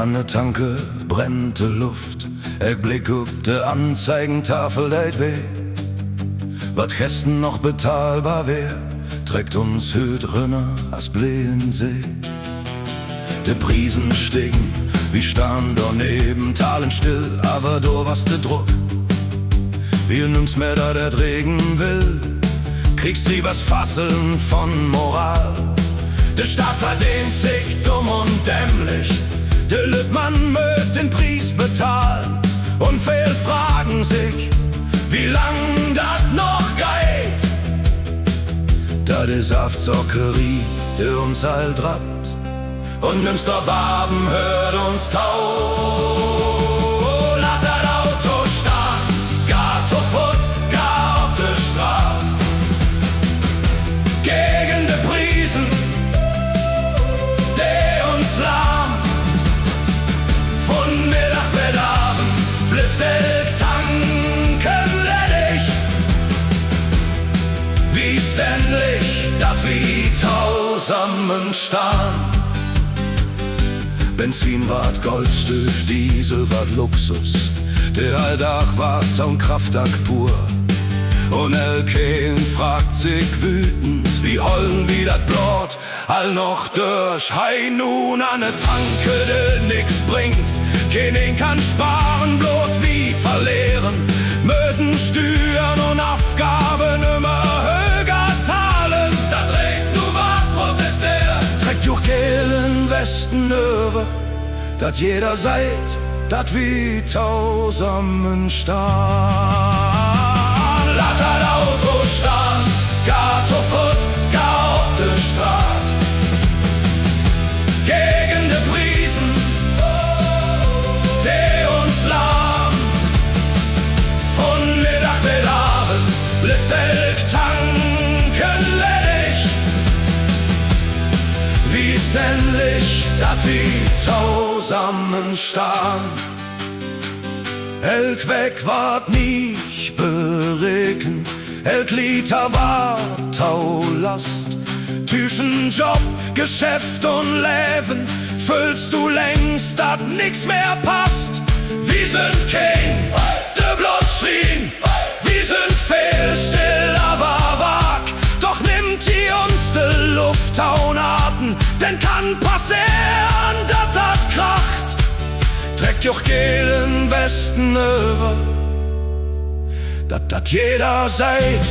An der Tanke brennt die Luft, ich blick up de Anzeigentafel deit weh. Wat gestern noch bezahlbar wär, trägt uns hüt rünner as Bleensee. De Prisen stiegen, wie stand daneben, talen still, aber do was de Druck. Wir nimm's mehr da der Regen will, kriegst du was Fasseln von Moral. Der Staat verdient sich dumm und dämlich, der Lüttmann mögt den Preis bezahlen. Und viele fragen sich, wie lang das noch geht. Da die Saftsockerie, der uns all drappt, und nimmst der Baben, hört uns tau. Lass das Auto stark, gar zu Fuß, gar auf der Straße. Gegen die Prisen, die uns lahm. Von Mittag bis Abend blifft el tanken ledig. Wie ständig, dat wie tausamen Stahn. Benzin ward Goldstüff, Diesel ward Luxus, der Alltag ward ein Krafttag pur. Und Elkein fragt sich wütend, wie hollen wie dat Blut all noch durch. Hei nun an ne Tanke, de nix bringt, keinen kann sparen, Blut wie verlieren. Möden Steuern und Aufgaben immer höher zahlen. Da trägt nu wat protestiert, trägt juch gelen Westen über, dat jeder seid, dat wie tausamen Stahn. Lass das Auto stehen, gar zu Fuß, gar auf der Straße. Gegen die Prisen, die uns lahm. Von Mittag bis Abend blifft elk tanken ledig. Wie ständig, dat wie tausamen Stahn. Elk weg ward nicht beregnet, elk Liter war Taulast. Zwischen Job, Geschäft und Leben fühlst du längst, dat nix mehr passt. Wir sind kein, de Blut schrien, wir sind viel still, aber wag. Doch nimmt die uns de Lufttaunaten, denn kann passieren, dat dat kracht. Trägt joch gelen Westen über, dat jeder seid,